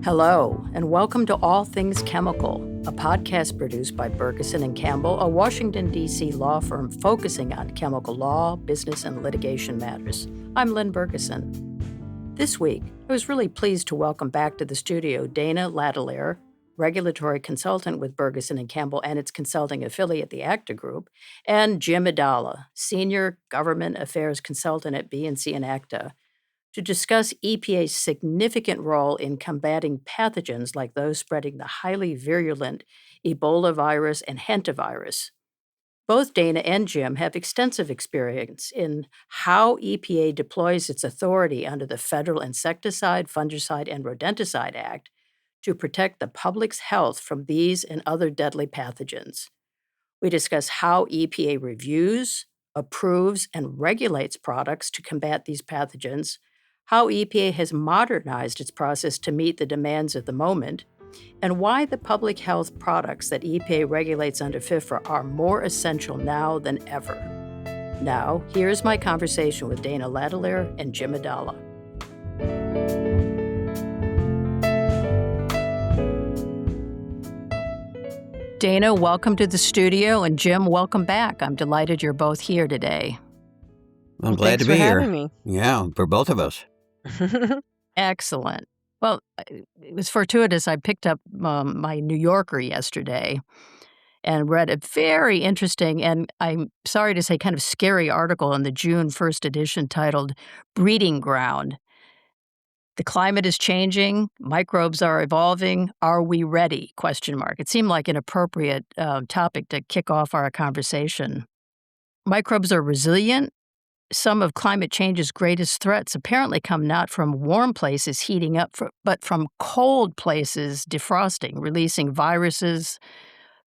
Hello, and welcome to All Things Chemical, a podcast produced by Bergeson and Campbell, a Washington, D.C. law firm focusing on chemical law, business, and litigation matters. I'm Lynn Bergeson. This week, I was really pleased to welcome back to the studio Dana Ladelier, regulatory consultant with Bergeson and Campbell and its consulting affiliate, the Acta Group, and Jim Idala, senior government affairs consultant at B&C and Acta, to discuss EPA's significant role in combating pathogens like those spreading the highly virulent Ebola virus and Hantavirus. Both Dana and Jim have extensive experience in how EPA deploys its authority under the Federal Insecticide, Fungicide, and Rodenticide Act to protect the public's health from these and other deadly pathogens. We discuss how EPA reviews, approves, and regulates products to combat these pathogens, how EPA has modernized its process to meet the demands of the moment, and why the public health products that EPA regulates under FIFRA are more essential now than ever. Now, here's my conversation with Dana Ladelier and Jim Idala. Dana, welcome to the studio, and Jim, welcome back. I'm delighted you're both here today. I'm glad to be here. Having me. Yeah, for both of us. Excellent. Well, it was fortuitous. I picked up my New Yorker yesterday and read a very interesting and, I'm sorry to say, kind of scary article in the June 1st edition titled Breeding Ground. The climate is changing. Microbes are evolving. Are we ready? ? It seemed like an appropriate topic to kick off our conversation. Microbes are resilient. Some of climate change's greatest threats apparently come not from warm places heating up, but from cold places defrosting, releasing viruses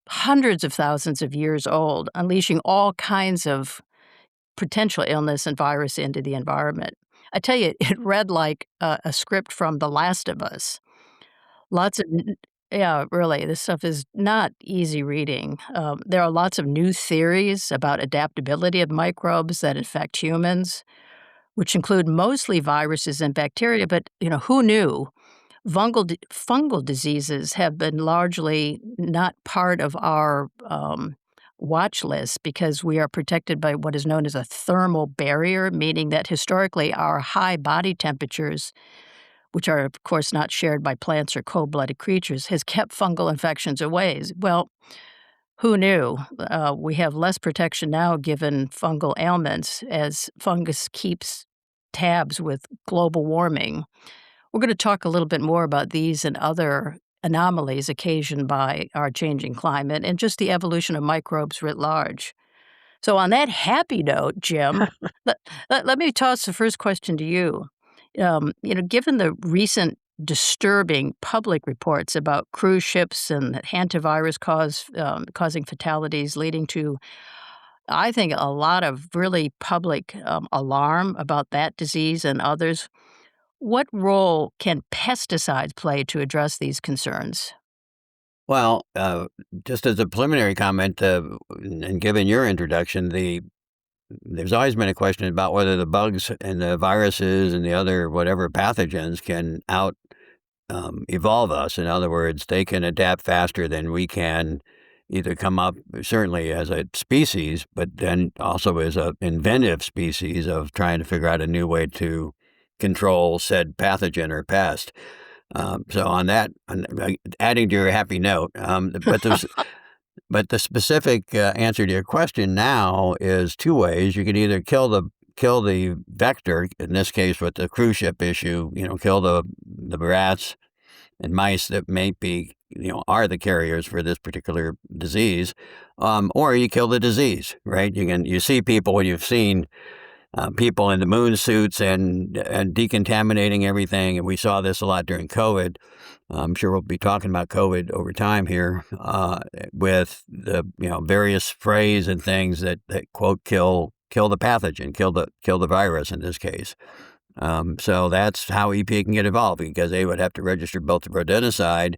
hundreds of thousands of years old, unleashing all kinds of potential illness and virus into the environment. I tell you, it read like a script from The Last of Us. Yeah, really, this stuff is not easy reading. There are lots of new theories about adaptability of microbes that infect humans, which include mostly viruses and bacteria, but who knew? Fungal diseases have been largely not part of our watch list because we are protected by what is known as a thermal barrier, meaning that historically our high body temperatures, which are, of course, not shared by plants or cold-blooded creatures, has kept fungal infections away. Well, who knew? We have less protection now given fungal ailments as fungus keeps tabs with global warming. We're going to talk a little bit more about these and other anomalies occasioned by our changing climate and just the evolution of microbes writ large. So on that happy note, Jim, let me toss the first question to you. Given the recent disturbing public reports about cruise ships and that Hantavirus causing fatalities, leading to, I think, a lot of really public alarm about that disease and others, what role can pesticides play to address these concerns? Well, just as a preliminary comment, and given your introduction, there's always been a question about whether the bugs and the viruses and the other whatever pathogens can evolve us. In other words, they can adapt faster than we can either come up, certainly as a species, but then also as an inventive species of trying to figure out a new way to control said pathogen or pest. So on that, adding to your happy note, but the specific answer to your question now is two ways. You can either kill the vector, in this case with the cruise ship issue, kill the rats and mice that may be, are the carriers for this particular disease, or you kill the disease, right? You see people when you've seen people in the moon suits and decontaminating everything, and we saw this a lot during COVID. I'm sure we'll be talking about COVID over time here with the various sprays and things that quote kill the pathogen, kill the virus in this case. So that's how EPA can get involved, because they would have to register both the rodenticide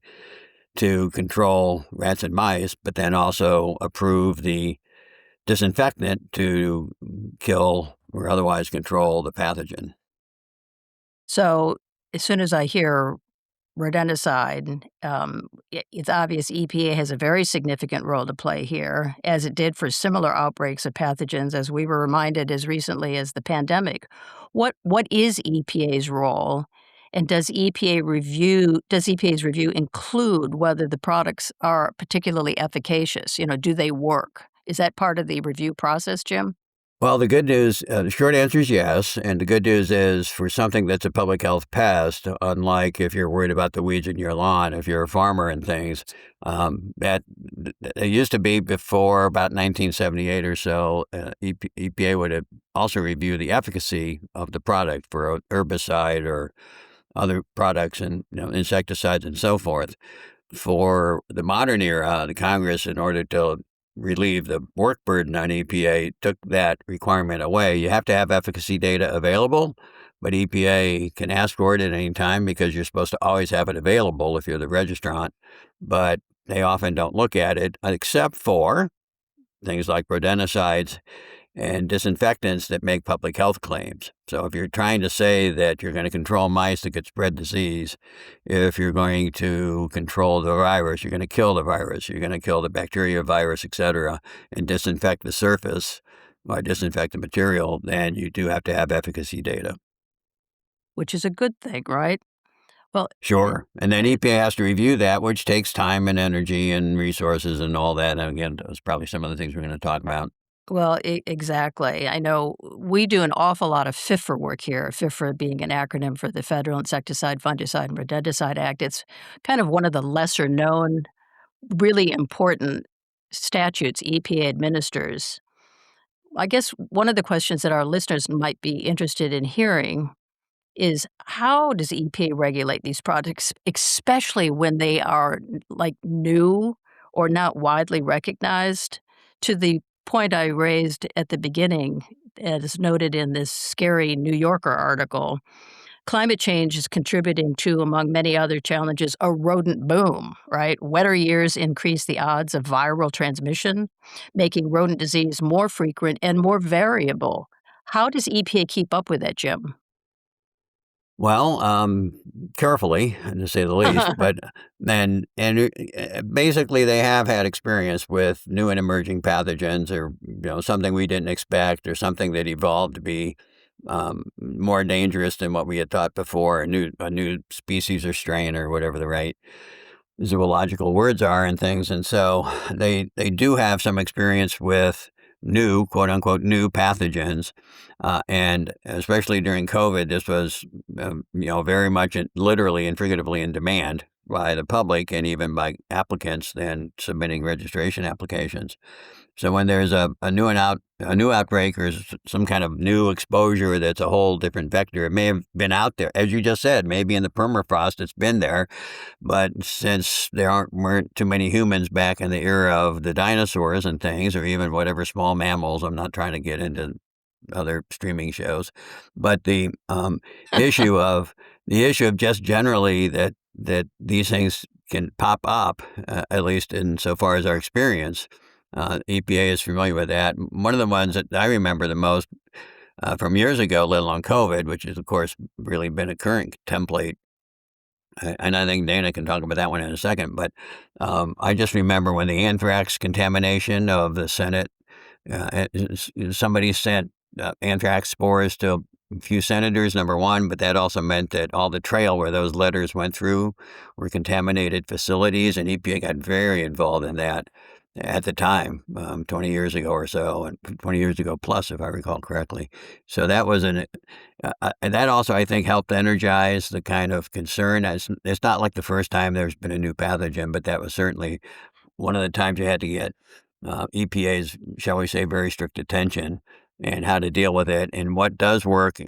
to control rats and mice, but then also approve the disinfectant to kill or otherwise control the pathogen. So as soon as I hear rodenticide, it's obvious EPA has a very significant role to play here, as it did for similar outbreaks of pathogens, as we were reminded as recently as the pandemic. What is EPA's role, and does EPA's review include whether the products are particularly efficacious? Do they work? Is that part of the review process, Jim? Well, the good news, the short answer is yes. And the good news is for something that's a public health pest, unlike if you're worried about the weeds in your lawn, if you're a farmer and things, that it used to be before about 1978 or so, EPA would have also review the efficacy of the product for a herbicide or other products and insecticides and so forth. For the modern era, the Congress, in order to relieve the work burden on EPA, took that requirement away. You have to have efficacy data available, but EPA can ask for it at any time because you're supposed to always have it available if you're the registrant, but they often don't look at it except for things like rodenticides and disinfectants that make public health claims. So if you're trying to say that you're going to control mice that could spread disease, if you're going to control the virus, you're going to kill the virus, you're going to kill the bacteria, virus, etc., and disinfect the surface or disinfect the material, then you do have to have efficacy data. Which is a good thing, right? Well, Sure. And then EPA has to review that, which takes time and energy and resources and all that. And again, those probably some of the things we're going to talk about. exactly. I know we do an awful lot of FIFRA work here, FIFRA being an acronym for the Federal Insecticide, Fungicide, and Rodenticide Act. It's kind of one of the lesser known, really important statutes EPA administers. I guess one of the questions that our listeners might be interested in hearing is how does EPA regulate these products, especially when they are like new or not widely recognized? To the point I raised at the beginning, as noted in this scary New Yorker article, climate change is contributing to, among many other challenges, a rodent boom, right? Wetter years increase the odds of viral transmission, making rodent disease more frequent and more variable. How does EPA keep up with that, Jim? Well, carefully, to say the least, but then and basically they have had experience with new and emerging pathogens, or something we didn't expect, or something that evolved to be more dangerous than what we had thought before, a new species or strain or whatever the right zoological words are and things. And so they do have some experience with new, quote unquote, new pathogens. And especially during COVID, this was, very much literally and figuratively in demand by the public and even by applicants then submitting registration applications. So when there's a new outbreak or some kind of new exposure that's a whole different vector, it may have been out there, as you just said, maybe in the permafrost, it's been there, but since weren't too many humans back in the era of the dinosaurs and things, or even whatever small mammals, I'm not trying to get into other streaming shows, but the issue of just generally that these things can pop up, at least in so far as our experience. EPA is familiar with that. One of the ones that I remember the most from years ago, let alone COVID, which has, of course, really been a current template. And I think Dana can talk about that one in a second. But I just remember when the anthrax contamination of the Senate, somebody sent anthrax spores to a few senators, number one, but that also meant that all the trail where those letters went through were contaminated facilities, and EPA got very involved in that at the time, 20 years ago or so, and 20 years ago plus, if I recall correctly. So that was and that also, I think, helped energize the kind of concern. It's not like the first time there's been a new pathogen, but that was certainly one of the times you had to get EPA's, shall we say, very strict attention and how to deal with it and what does work.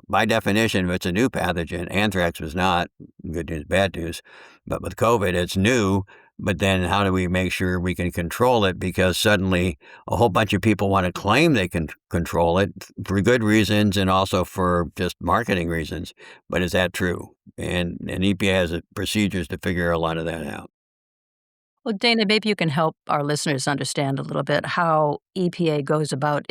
By definition, if it's a new pathogen, anthrax was not, good news, bad news, but with COVID, it's new. But then how do we make sure we can control it? Because suddenly a whole bunch of people want to claim they can control it for good reasons and also for just marketing reasons. But is that true? And EPA has procedures to figure a lot of that out. Well, Dana, maybe you can help our listeners understand a little bit how EPA goes about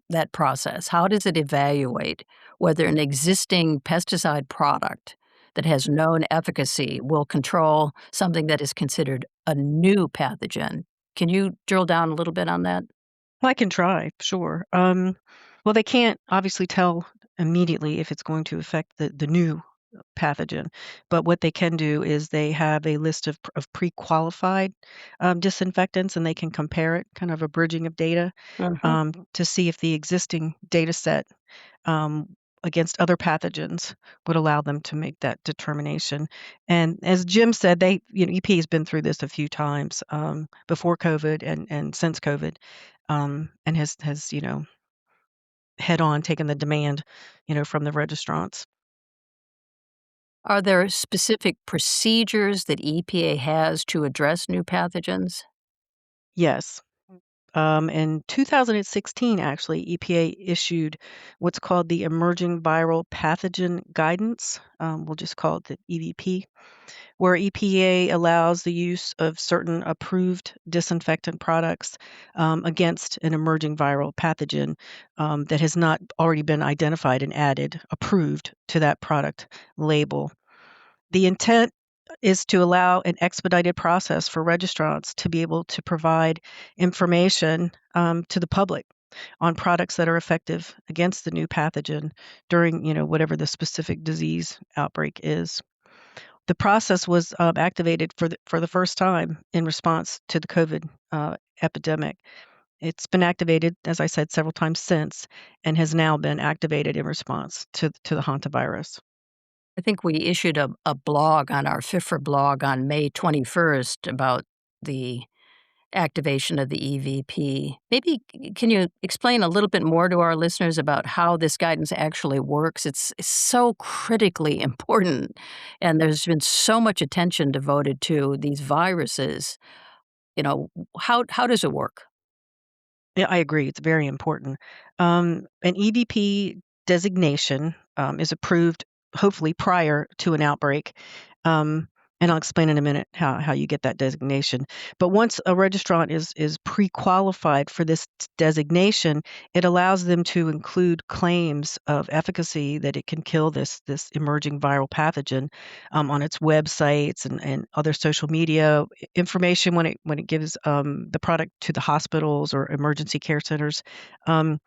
that process. How does it evaluate whether an existing pesticide product that has known efficacy will control something that is considered a new pathogen. Can you drill down a little bit on that? Well, I can try, sure. Well, they can't obviously tell immediately if it's going to affect the new pathogen, but what they can do is they have a list of pre-qualified disinfectants, and they can compare it, kind of a bridging of data, Mhm. to see if the existing data set um, against other pathogens would allow them to make that determination. And as Jim said, EPA has been through this a few times before COVID and since COVID, and has head on taken the demand, from the registrants. Are there specific procedures that EPA has to address new pathogens? Yes. In 2016, actually, EPA issued what's called the Emerging Viral Pathogen Guidance. We'll just call it the EVP, where EPA allows the use of certain approved disinfectant products against an emerging viral pathogen that has not already been identified and approved to that product label. The intent is to allow an expedited process for registrants to be able to provide information to the public on products that are effective against the new pathogen during, whatever the specific disease outbreak is. The process was activated for the first time in response to the COVID epidemic. It's been activated, as I said, several times since, and has now been activated in response to the hantavirus. I think we issued a blog on our FIFRA blog on May 21st about the activation of the EVP. Maybe can you explain a little bit more to our listeners about how this guidance actually works? It's so critically important, and there's been so much attention devoted to these viruses. You know, how does it work? Yeah, I agree. It's very important. An EVP designation is approved, hopefully prior to an outbreak. Um, and I'll explain in a minute how you get that designation. But once a registrant is pre-qualified for this designation, it allows them to include claims of efficacy that it can kill this emerging viral pathogen on its websites and other social media information when it gives the product to the hospitals or emergency care centers. Um,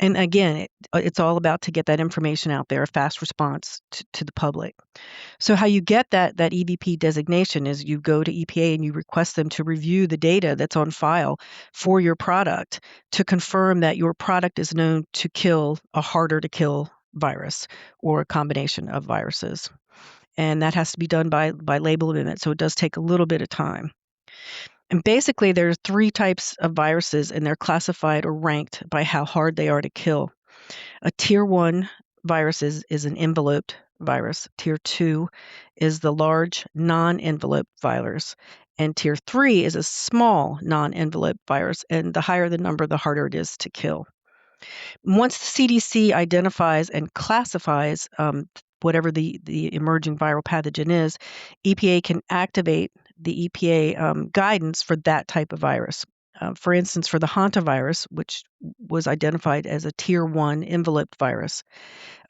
and again, it's all about to get that information out there, a fast response to the public. So how you get that EVP designation is you go to EPA and you request them to review the data that's on file for your product to confirm that your product is known to kill a harder to kill virus or a combination of viruses. And that has to be done by label amendment, so it does take a little bit of time. And basically, there are three types of viruses, and they're classified or ranked by how hard they are to kill. A tier 1 virus is an enveloped virus. Tier 2 is the large non-enveloped virus. And tier 3 is a small non-enveloped virus. And the higher the number, the harder it is to kill. Once the CDC identifies and classifies whatever the emerging viral pathogen is, EPA can activate the EPA guidance for that type of virus. For instance, for the hantavirus, which was identified as a tier 1 enveloped virus,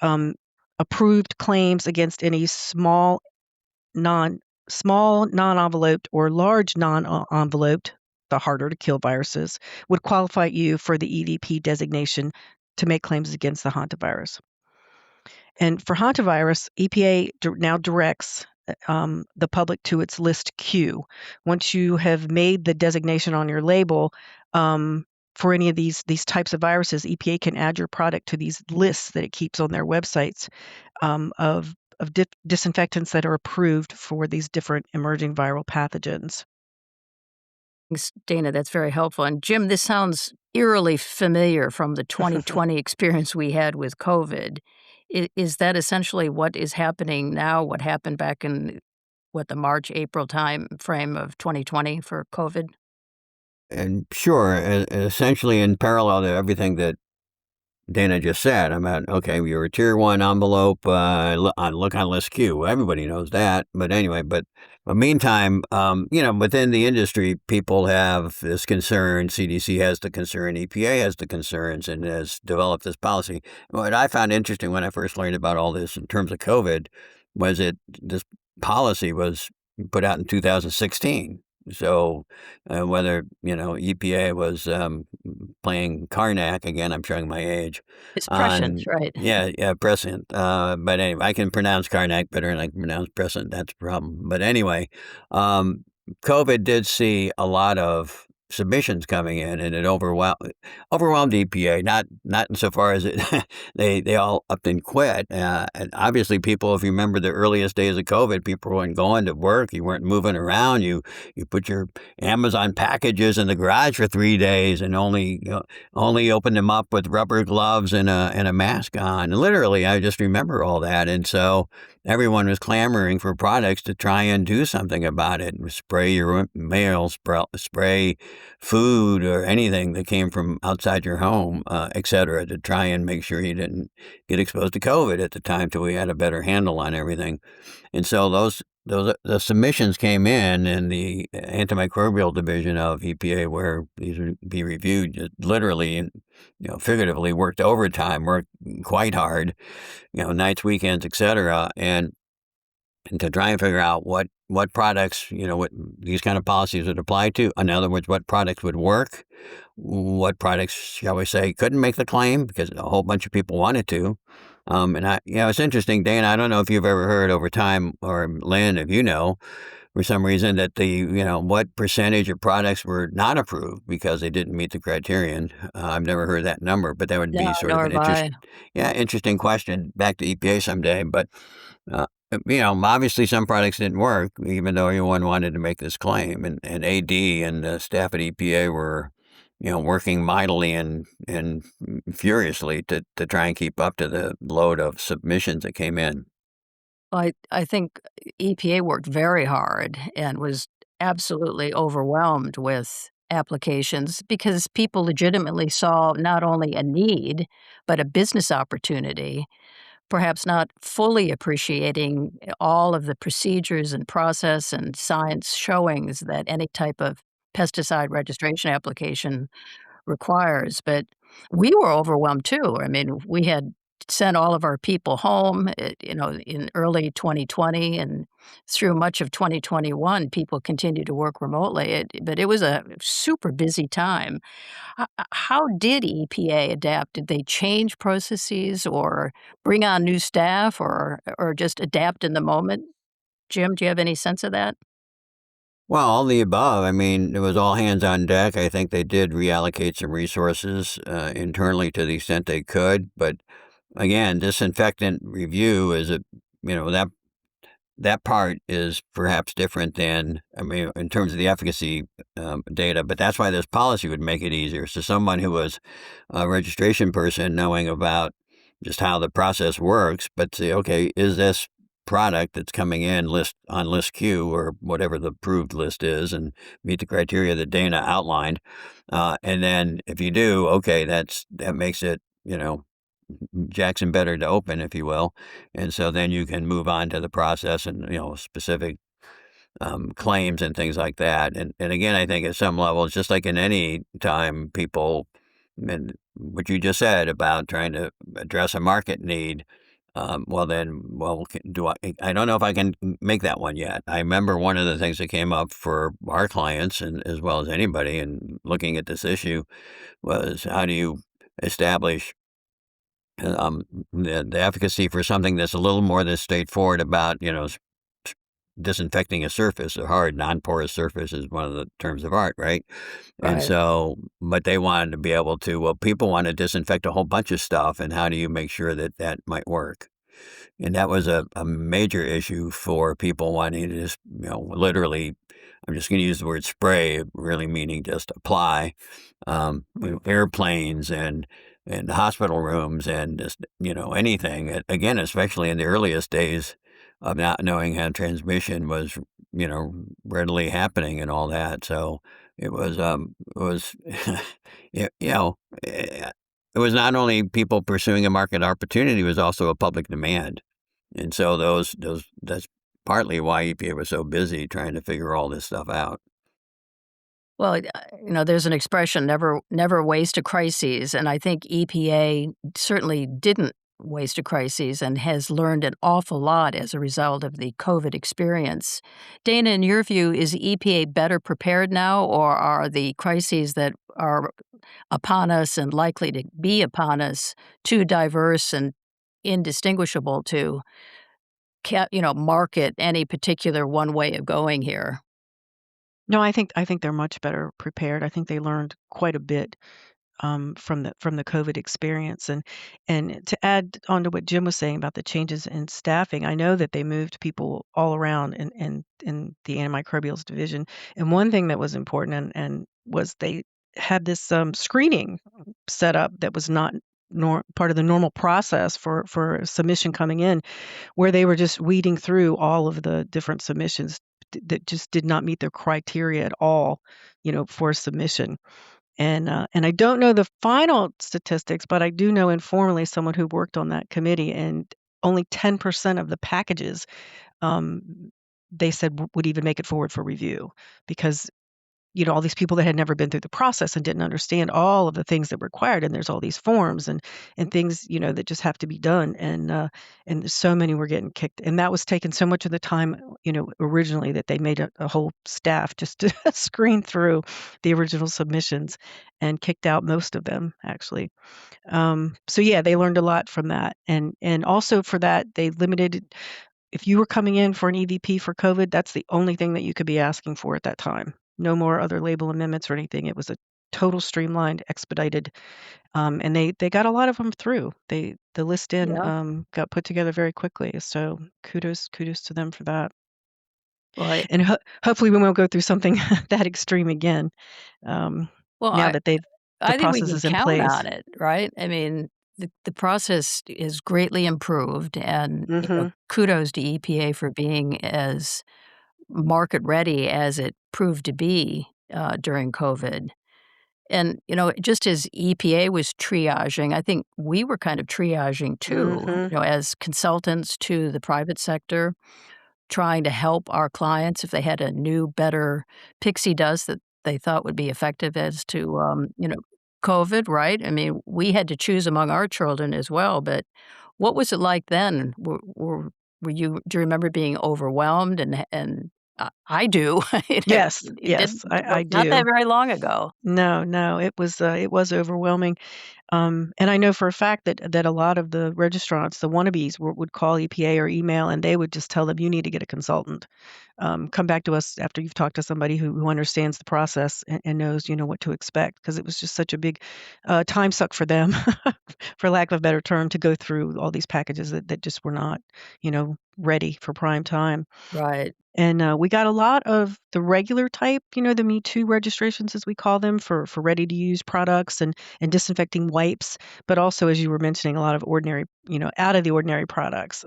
um, approved claims against any non non-enveloped or large non-enveloped, the harder to kill viruses, would qualify you for the EVP designation to make claims against the hantavirus. And for hantavirus, EPA now directs the public to its list Q. Once you have made the designation on your label for any of these types of viruses, EPA can add your product to these lists that it keeps on their websites of disinfectants that are approved for these different emerging viral pathogens. Thanks, Dana, that's very helpful. And Jim, this sounds eerily familiar from the 2020 experience we had with COVID. Is that essentially what is happening now? What happened back in the March, April time frame of 2020 for COVID? And sure, essentially in parallel to everything that Dana just said, about, okay, you're a tier 1 envelope, look on list Q. Well, everybody knows that. But anyway, but meantime, within the industry, people have this concern. CDC has the concern. EPA has the concerns and has developed this policy. What I found interesting when I first learned about all this in terms of COVID was it this policy was put out in 2016. So whether EPA was playing Karnak again, I'm showing my age. It's prescient, On right? yeah, prescient. But anyway, I can pronounce Karnak better than I can pronounce prescient. That's the problem. But anyway, um, COVID did see a lot of submissions coming in, and it overwhelmed EPA. Not insofar as it they all up and quit. And obviously, people, if you remember the earliest days of COVID, people weren't going to work. You weren't moving around. You put your Amazon packages in the garage for 3 days and only opened them up with rubber gloves and a mask on. Literally, I just remember all that, and so everyone was clamoring for products to try and do something about it. Spray your mail, spray food or anything that came from outside your home, et cetera, to try and make sure you didn't get exposed to COVID at the time till we had a better handle on everything. And so those the submissions came in the antimicrobial division of EPA, where these would be reviewed, just literally and figuratively worked overtime, worked quite hard, nights, weekends, et cetera, and to try and figure out what products, what these kind of policies would apply to. In other words, what products would work, what products, shall we say, couldn't make the claim because a whole bunch of people wanted to. It's interesting, Dana. I don't know if you've ever heard over time, or Lynn, if for some reason that what percentage of products were not approved because they didn't meet the criterion. I've never heard that number, but that would No, be sort of nor an have I. interesting question back to EPA someday. But uh, obviously some products didn't work, even though everyone wanted to make this claim, and AD and the staff at EPA were, working mightily and furiously to try and keep up to the load of submissions that came in. I think EPA worked very hard and was absolutely overwhelmed with applications because people legitimately saw not only a need, but a business opportunity, perhaps not fully appreciating all of the procedures and process and science showings that any type of pesticide registration application requires, but we were overwhelmed too. I mean, we had sent all of our people home, in early 2020, and through much of 2021, people continued to work remotely. But it was a super busy time. How did EPA adapt? Did they change processes or bring on new staff or just adapt in the moment? Jim, do you have any sense of that? Well, all the above. I mean, it was all hands on deck. I think they did reallocate some resources internally to the extent they could. But again, disinfectant review is that part is perhaps different than, I mean, in terms of the efficacy data. But that's why this policy would make it easier. So someone who was a registration person, knowing about just how the process works, but say, okay, is this product that's coming in list Q or whatever the approved list is, and meet the criteria that Dana outlined, and then if you do, okay, that makes it Jackson better to open, if you will, and so then you can move on to the process and specific claims and things like that. And again, I think at some level, it's just like in any time, people, and what you just said about trying to address a market need. Do I don't know if I can make that one yet. I remember one of the things that came up for our clients, and as well as anybody, and looking at this issue, was how do you establish um, the efficacy for something that's a little more than straightforward about, disinfecting a surface. A hard, non-porous surface is one of the terms of art, right? And Right. so, but they wanted to be able to, well, people want to disinfect a whole bunch of stuff, and how do you make sure that that might work? And that was a major issue for people wanting to just, literally, I'm just going to use the word spray, really meaning just apply, airplanes and hospital rooms and just, anything. Again, especially in the earliest days of not knowing how transmission was, readily happening and all that. So it was, it was not only people pursuing a market opportunity, it was also a public demand. And so that's partly why EPA was so busy trying to figure all this stuff out. Well, there's an expression, never waste a crisis, and I think EPA certainly didn't waste crises and has learned an awful lot as a result of the COVID experience. Dana, in your view, is the EPA better prepared now, or are the crises that are upon us and likely to be upon us too diverse and indistinguishable to market any particular one way of going here? No, I think they're much better prepared. I think they learned quite a bit from the COVID experience. And to add on to what Jim was saying about the changes in staffing, I know that they moved people all around in the antimicrobials division. And one thing that was important and was they had this screening set up that was not part of the normal process for submission coming in, where they were just weeding through all of the different submissions that just did not meet their criteria at all, for submission. And I don't know the final statistics, but I do know informally someone who worked on that committee, and only 10% of the packages, um, they said would even make it forward for review because, all these people that had never been through the process and didn't understand all of the things that were required, and there's all these forms and things, that just have to be done, and so many were getting kicked, and that was taking so much of the time, originally that they made a whole staff just to screen through the original submissions and kicked out most of them actually. So yeah, they learned a lot from that, and also for that they limited. If you were coming in for an EVP for COVID, that's the only thing that you could be asking for at that time. No more other label amendments or anything. It was a total streamlined, expedited, and they got a lot of them through. The list Yeah. got put together very quickly. So kudos to them for that. Well, And hopefully we won't go through something that extreme again. Um, well, now I that the I think we process can is in count place. on it, right? I mean, the process is greatly improved, and Hmm. kudos to EPA for being as market ready as it proved to be during COVID. And just as EPA was triaging, I think we were kind of triaging too. Hmm. As consultants to the private sector, trying to help our clients if they had a new, better pixie dust that they thought would be effective as to, COVID, right? I mean, we had to choose among our children as well, but what was it like then? Do you remember being overwhelmed? And I do. Yes, It yes, didn't I not that do. very long ago. No, no, it was overwhelming. And I know for a fact that a lot of the registrants, the wannabes, would call EPA or email, and they would just tell them, "You need to get a consultant. Come back to us after you've talked to somebody who understands the process and knows, what to expect." Because it was just such a big time suck for them, for lack of a better term, to go through all these packages that just were not, ready for prime time. Right, And, we got a lot of the regular type, the Me Too registrations, as we call them, for ready-to-use products and disinfecting wipes, but also, as you were mentioning, a lot of ordinary, out of the ordinary products,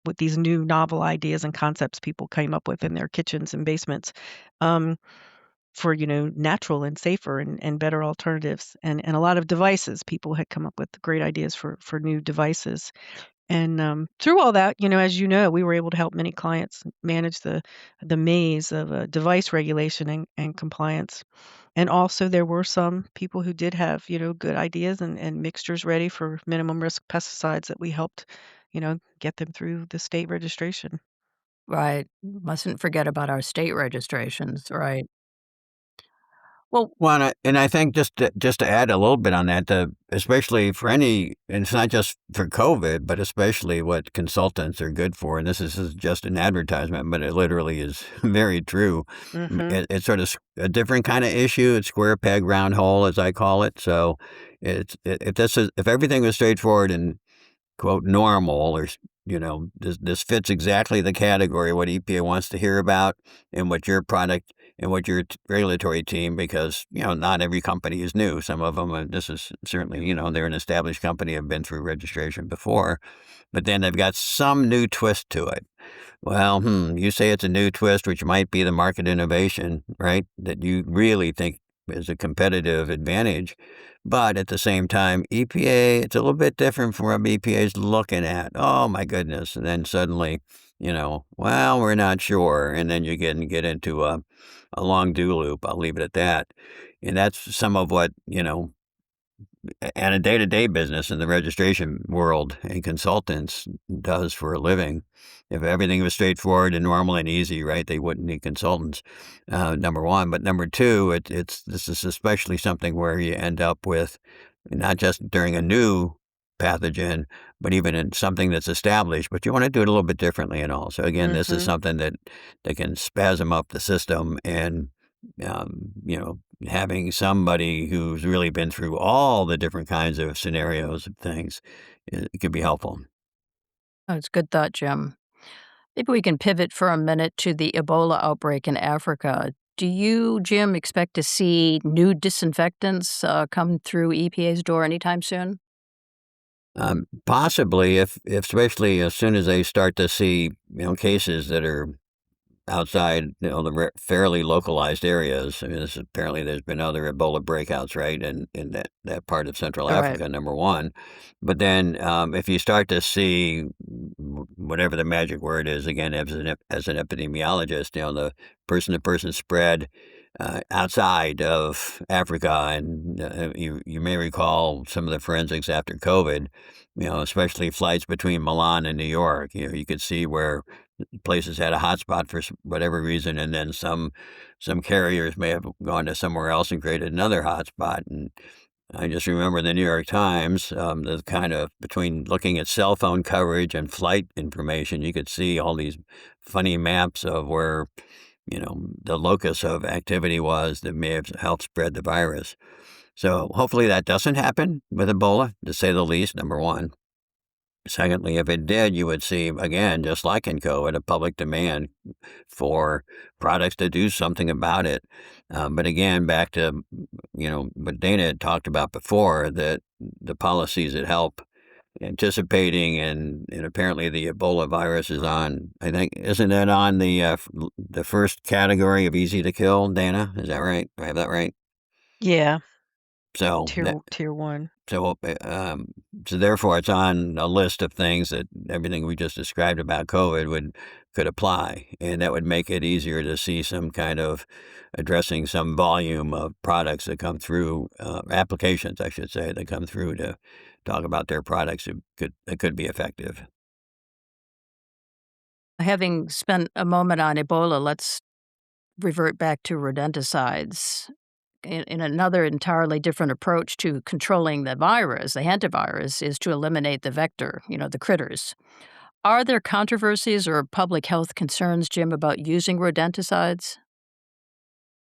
with these new novel ideas and concepts people came up with in their kitchens and basements, um, for, natural and safer and better alternatives, and a lot of devices. People had come up with great ideas for new devices. And, through all that, as you know, we were able to help many clients manage the maze of, device regulation and compliance. And also there were some people who did have, good ideas and mixtures ready for minimum risk pesticides that we helped, get them through the state registration. right. Mustn't forget about our state registrations, right. Well, Well, and I think just to add a little bit on that, especially for any, and it's not just for COVID, but especially what consultants are good for, and this is just an advertisement, but it literally is very true. Mhm. It's sort of a different kind of issue. It's square peg, round hole, as I call it. So if everything was straightforward and quote normal or this fits exactly the category what EPA wants to hear about and what your product and what your regulatory team, because not every company is new. Some of them, this is certainly, they're an established company, have been through registration before, but then they've got some new twist to it. Well, you say it's a new twist, which might be the market innovation, right? That you really think is a competitive advantage. But at the same time, EPA, it's a little bit different from what EPA is looking at. Oh my goodness. And then suddenly, well, we're not sure. And then you get into a long do loop. I'll leave it at that. And that's some of what, and a day-to-day business in the registration world and consultants does for a living. If everything was straightforward and normal and easy, right, they wouldn't need consultants, number one. But number two, this is especially something where you end up with, not just during a new pathogen, but even in something that's established, but you want to do it a little bit differently and all. So again, this is Mhm. something that can spasm up the system, and having somebody who's really been through all the different kinds of scenarios of things, it could be helpful. Oh, it's a good thought, Jim. Maybe we can pivot for a minute to the Ebola outbreak in Africa. Do you, Jim, expect to see new disinfectants come through EPA's door anytime soon? Possibly, if especially as soon as they start to see cases that are outside, the fairly localized areas. I mean, apparently there's been other Ebola breakouts, right, in that part of Central All right. Africa, number one. But then if you start to see whatever the magic word is, again, as an epidemiologist, the person-to-person spread outside of Africa, and you may recall some of the forensics after COVID, especially flights between Milan and New York. You could see where places had a hotspot for whatever reason, and then some carriers may have gone to somewhere else and created another hotspot. And I just remember the New York Times, the kind of between looking at cell phone coverage and flight information, you could see all these funny maps of where the locus of activity was that may have helped spread the virus. So hopefully that doesn't happen with Ebola, to say the least. Number one. Secondly, if it did, you would see, again, just like in COVID, a public demand for products to do something about it. But again, back to, what Dana had talked about before, that the policies that help anticipating, and apparently the Ebola virus is on, I think, isn't it on the first category of easy to kill, Dana? Is that right? Do I have that right? Yeah, So tier 1. So, so therefore, it's on a list of things that everything we just described about COVID could apply, and that would make it easier to see some kind of addressing some volume of products that come through, applications, I should say, that come through to talk about their products that could be effective. Having spent a moment on Ebola, let's revert back to rodenticides. In another entirely different approach to controlling the virus, the hantavirus, is to eliminate the vector, the critters. Are there controversies or public health concerns, Jim, about using rodenticides?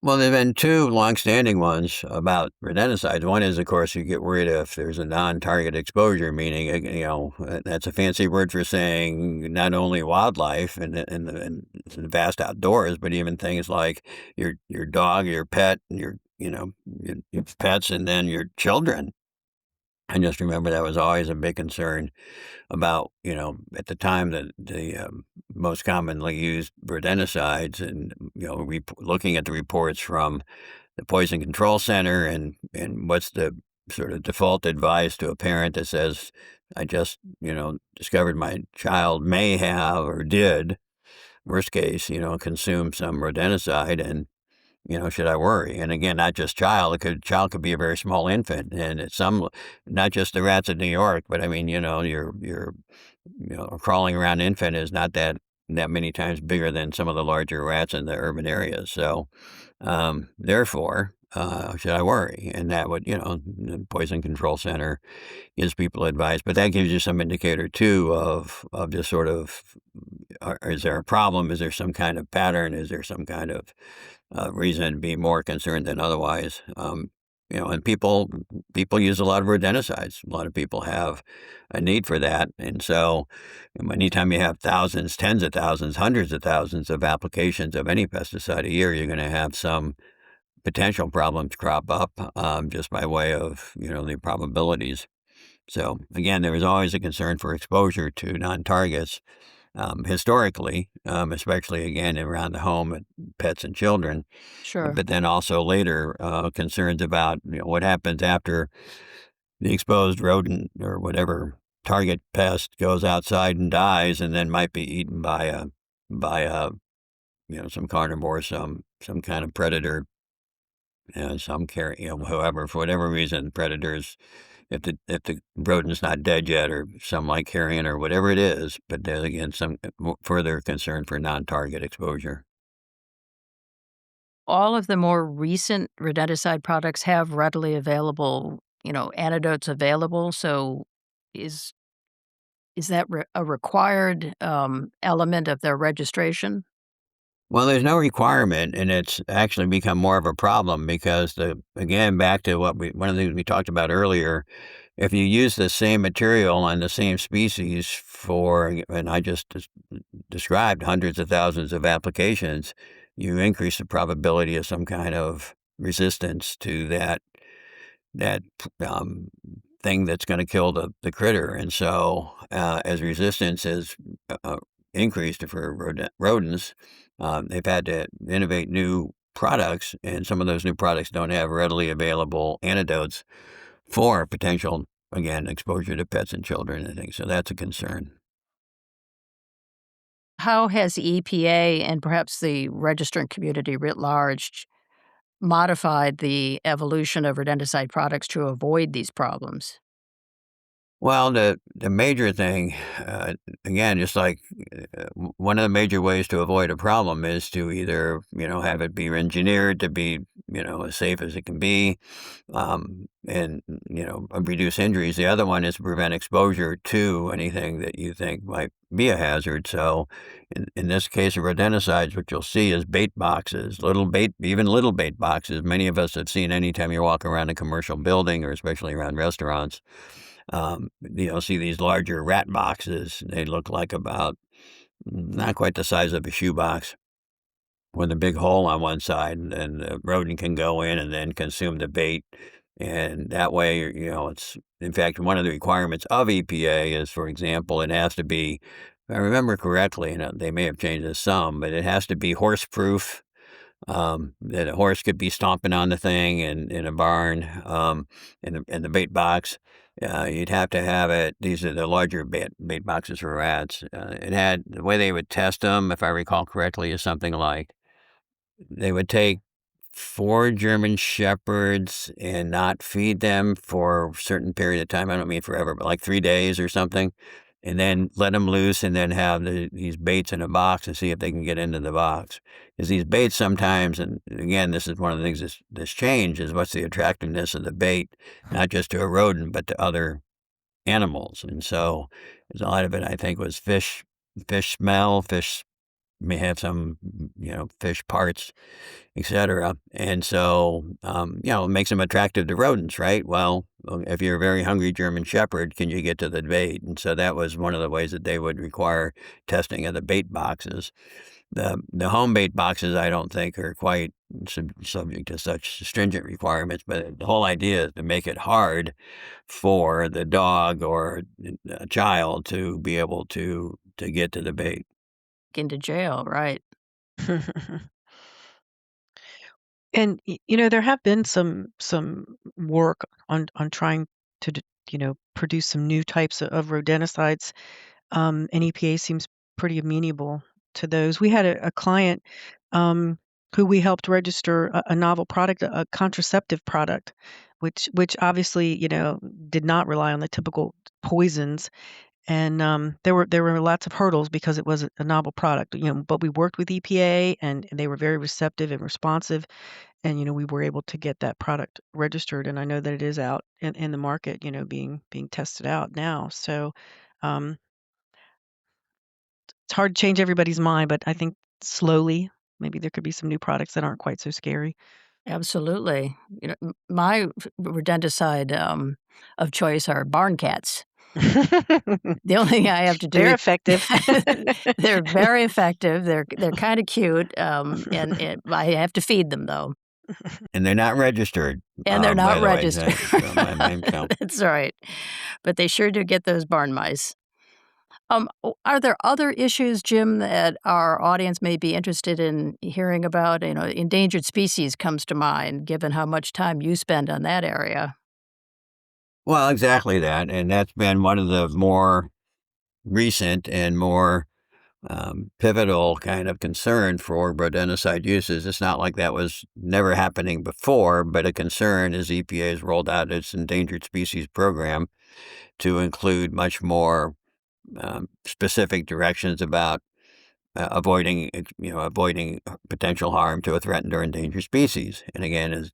Well, there have been two longstanding ones about rodenticides. One is, of course, you get worried if there's a non-target exposure, meaning, that's a fancy word for saying not only wildlife and the vast outdoors, but even things like your dog, your pet, and your pets, and then your children. I just remember that was always a big concern about, at the time that the most commonly used rodenticides, and, looking at the reports from the Poison Control Center, and what's the sort of default advice to a parent that says, I just, discovered my child may have or did, worst case, consume some rodenticide, and should I worry? And again, not just child could be a very small infant, and it's not just the rats in New York, but I mean, your a crawling around infant is not that many times bigger than some of the larger rats in the urban areas. So, therefore, should I worry? And that would, the Poison Control Center gives people advice, but that gives you some indicator too of just sort of, is there a problem? Is there some kind of pattern? Is there some kind of reason to be more concerned than otherwise? And people use a lot of rodenticides. A lot of people have a need for that, and so anytime you have thousands, tens of thousands, hundreds of thousands of applications of any pesticide a year, you're going to have some potential problems crop up, just by way of the probabilities. So again, there is always a concern for exposure to non-targets, historically, especially again around the home, pets and children, Sure. but then also later, concerns about what happens after the exposed rodent or whatever target pest goes outside and dies, and then might be eaten by some carnivore, some kind of predator. Some carry, however, for whatever reason, predators, if the rodent's not dead yet, or some like carrion or whatever it is, but there's again some further concern for non-target exposure. All of the more recent rodenticide products have readily available, antidotes available, so is is that a required, element of their registration? Well, there's no requirement, and it's actually become more of a problem because again, back to one of the things we talked about earlier, if you use the same material on the same species and I just described hundreds of thousands of applications, you increase the probability of some kind of resistance to that thing that's going to kill the critter. And so, as resistance has uh, increased for rodents, they've had to innovate new products, and some of those new products don't have readily available antidotes for potential, again, exposure to pets and children and things. So that's a concern. How has the EPA and perhaps the registrant community writ large modified the evolution of rodenticide products to avoid these problems? Well, the major thing, again, just like one of the major ways to avoid a problem is to either have it be engineered to be as safe as it can be, and reduce injuries. The other one is to prevent exposure to anything that you think might be a hazard. So, in this case of rodenticides, what you'll see is bait boxes, even little bait boxes. Many of us have seen anytime you're walking around a commercial building, or especially around restaurants. See these larger rat boxes. They look like about not quite the size of a shoebox with a big hole on one side, and the rodent can go in and then consume the bait. And that way, it's in fact one of the requirements of EPA is, for example, it has to be, if I remember correctly, they may have changed this some, but it has to be horse proof, that a horse could be stomping on the thing in a barn, in the bait box. You'd have to have it. These are the larger bait boxes for rats. It had the way they would test them, if I recall correctly, is something like they would take 4 German Shepherds and not feed them for a certain period of time. I don't mean forever, but like 3 days or something, and then let them loose, and then have these baits in a box and see if they can get into the box. Because these baits sometimes, and again, this is one of the things that's changed, is what's the attractiveness of the bait, not just to a rodent, but to other animals. And so there's a lot of it, I think, was fish smell, fish may have some, fish parts, etc. And so, it makes them attractive to rodents, right? Well, if you're a very hungry German Shepherd, can you get to the bait? And so that was one of the ways that they would require testing of the bait boxes. The home bait boxes, I don't think, are quite subject to such stringent requirements, but the whole idea is to make it hard for the dog or a child to be able to get to the bait. Into jail, right? And there have been some work on trying to produce some new types of rodenticides. And EPA seems pretty amenable to those. We had a client who we helped register a novel product, a contraceptive product, which obviously did not rely on the typical poisons. And there were lots of hurdles because it was a novel product. But we worked with EPA, and they were very receptive and responsive, and we were able to get that product registered. And I know that it is out in the market, being tested out now. So um, it's hard to change everybody's mind, but I think slowly maybe there could be some new products that aren't quite so scary. Absolutely. My rodenticide, of choice are barn cats. The only thing I have to do They're is effective. they're very effective, they're kinda cute, and I have to feed them, though, And they're not registered, and they're by not the way. registered. So my count. That's right, but they sure do get those barn mice. Are there other issues, Jim, that our audience may be interested in hearing about? Endangered species comes to mind, given how much time you spend on that area. Well, exactly that, and that's been one of the more recent and more pivotal kind of concern for rodenticide uses. It's not like that was never happening before, but a concern as EPA has rolled out its endangered species program to include much more specific directions about avoiding potential harm to a threatened or endangered species. And again, as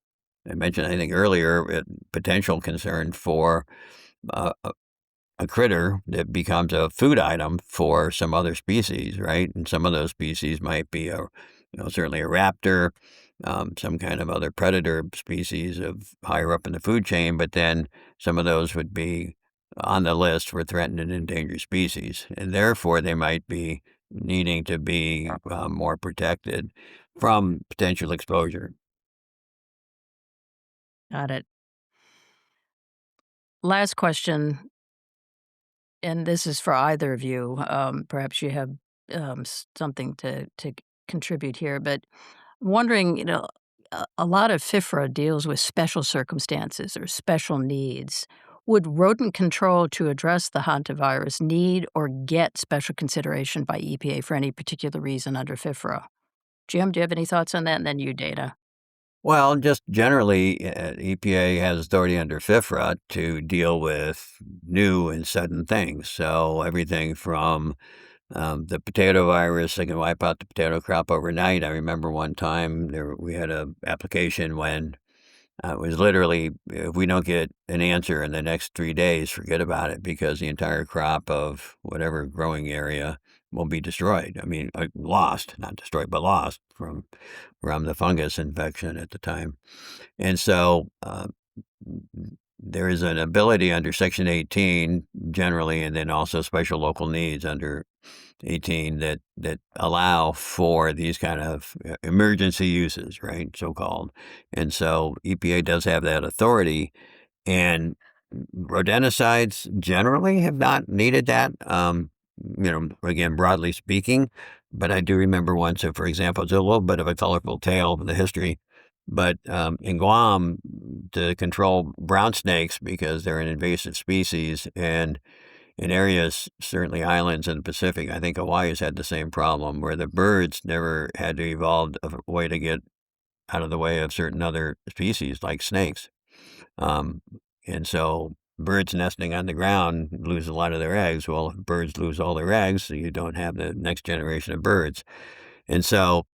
I mentioned, I think earlier, potential concern for uh, a critter that becomes a food item for some other species, right? And some of those species might be certainly a raptor, some kind of other predator species of higher up in the food chain, but then some of those would be on the list for threatened and endangered species, and therefore they might be needing to be more protected from potential exposure. Got it. Last question, and this is for either of you. Perhaps you have something to contribute here, but I'm wondering, a lot of FIFRA deals with special circumstances or special needs. Would rodent control to address the hantavirus need or get special consideration by EPA for any particular reason under FIFRA? Jim, do you have any thoughts on that? And then you, Dana. Well, just generally, EPA has authority under FIFRA to deal with new and sudden things. So everything from the potato virus, they can wipe out the potato crop overnight. I remember one time we had a application when it was literally, if we don't get an answer in the next 3 days, forget about it, because the entire crop of whatever growing area will be destroyed. I mean, lost, not destroyed, but lost from the fungus infection at the time. And so there is an ability under Section 18 generally, and then also special local needs under 18 that allow for these kind of emergency uses, right, so-called. And so EPA does have that authority, and rodenticides generally have not needed that, again, broadly speaking. But I do remember one, so for example, it's a little bit of a colorful tale of the history, but in Guam, to control brown snakes because they're an invasive species, and in areas, certainly islands in the Pacific, I think Hawaii has had the same problem, where the birds never had to evolve a way to get out of the way of certain other species like snakes. Um, and so birds nesting on the ground lose a lot of their eggs. Well, if birds lose all their eggs, so you don't have the next generation of birds. And so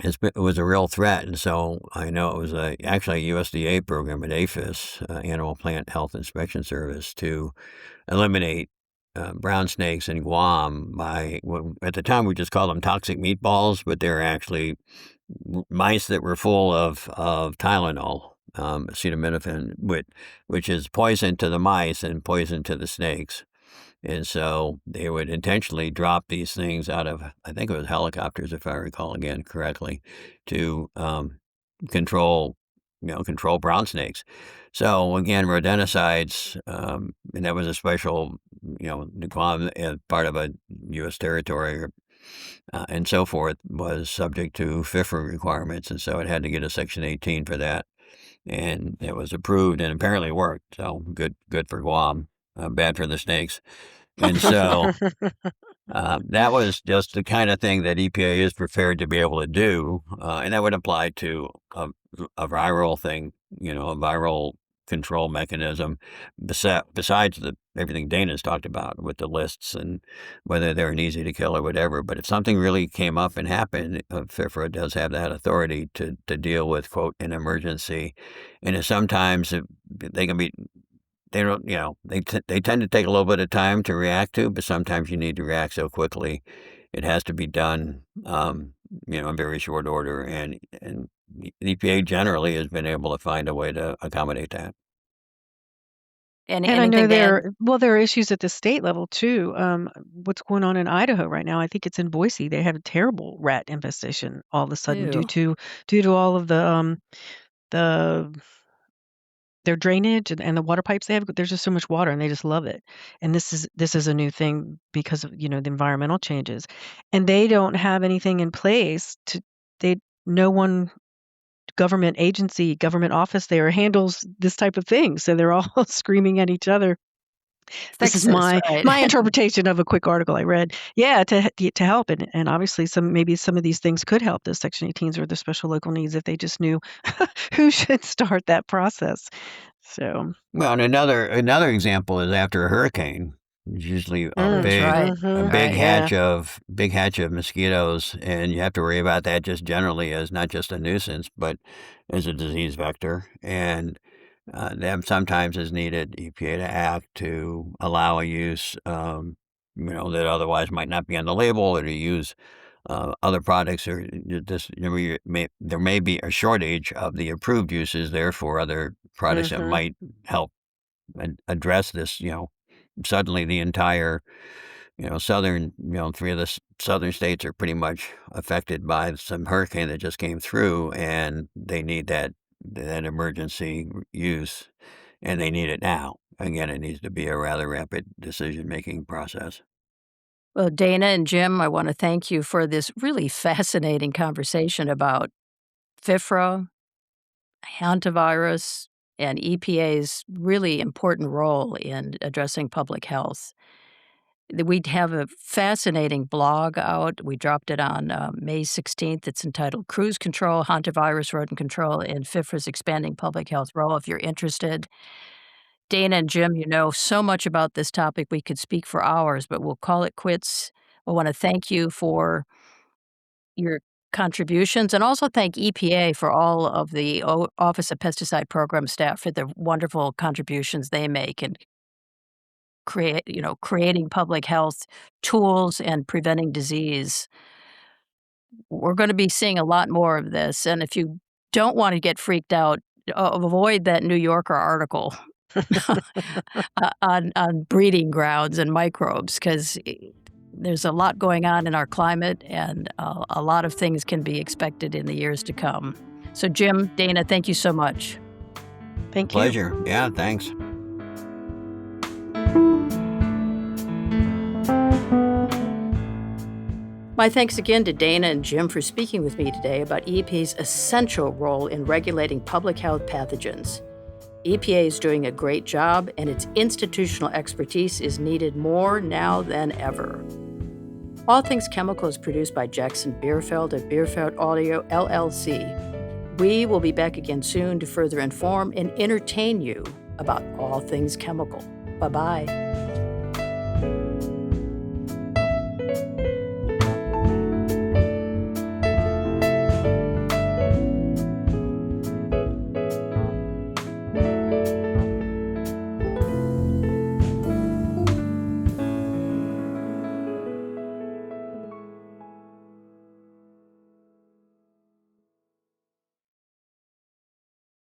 it was a real threat. And so I know it was actually a USDA program at APHIS, Animal Plant Health Inspection Service, to eliminate brown snakes in Guam by, well, at the time we just called them toxic meatballs, but they're actually mice that were full of Tylenol, acetaminophen, which is poison to the mice and poison to the snakes. And so they would intentionally drop these things out of, I think it was helicopters, if I recall again correctly, to control, control brown snakes. So again, rodenticides, and that was a special, the Guam, part of a U.S. territory, and so forth, was subject to FIFRA requirements, and so it had to get a Section 18 for that, and it was approved, and apparently worked. So good for Guam, bad for the snakes, and so. That was just the kind of thing that EPA is prepared to be able to do, and that would apply to a viral thing, a viral control mechanism, besides everything Dana's talked about with the lists and whether they're an easy to kill or whatever. But if something really came up and happened, FIFRA does have that authority to deal with, quote, an emergency. And sometimes they can be, they don't, they tend to take a little bit of time to react to, but sometimes you need to react so quickly. It has to be done, in very short order. And the EPA generally has been able to find a way to accommodate that. And And I know anything to add? there are issues at the state level too. What's going on in Idaho right now? I think it's in Boise. They have a terrible rat infestation all of a sudden Ew. due to all of the their drainage and the water pipes they have. There's just so much water, and they just love it. And this is a new thing because of the environmental changes, and they don't have anything in place to they no one government agency, government office there handles this type of thing. So they're all screaming at each other This is Fixes, right. my interpretation of a quick article I read. Yeah, to help, and obviously maybe some of these things could help the Section 18s or the special local needs if they just knew who should start that process. So, Well, and another example is after a hurricane. It's usually That's right. a Right. big hatch of mosquitoes, and you have to worry about that just generally as not just a nuisance, but as a disease vector. And that sometimes is needed EPA to act to allow a use, that otherwise might not be on the label, or to use other products, or there may be a shortage of the approved uses. Therefore, other products that mhm. might help address this. Suddenly the entire southern, three of the southern states are pretty much affected by some hurricane that just came through, and they need that emergency use, and they need it now. Again, it needs to be a rather rapid decision making process. Well, Dana and Jim, I wanna thank you for this really fascinating conversation about FIFRA, Hantavirus, and EPA's really important role in addressing public health. We have a fascinating blog out. We dropped it on May 16th. It's entitled Cruise Control, Hantavirus, Rodent Control, and FIFRA's Expanding Public Health Role. If you're interested, Dana and Jim, you know so much about this topic. We could speak for hours, but we'll call it quits. I want to thank you for your contributions, and also thank EPA for all of the Office of Pesticide Program staff for the wonderful contributions they make in creating public health tools and preventing disease. We're going to be seeing a lot more of this, and if you don't want to get freaked out, avoid that New Yorker article on breeding grounds and microbes, because there's a lot going on in our climate, and a lot of things can be expected in the years to come. So, Jim, Dana, thank you so much. Thank you. Pleasure. Yeah, thanks. My thanks again to Dana and Jim for speaking with me today about EPA's essential role in regulating public health pathogens. EPA is doing a great job, and its institutional expertise is needed more now than ever. All Things Chemical is produced by Jackson Bierfeld of Bierfeld Audio, LLC. We will be back again soon to further inform and entertain you about all things chemical. Bye-bye.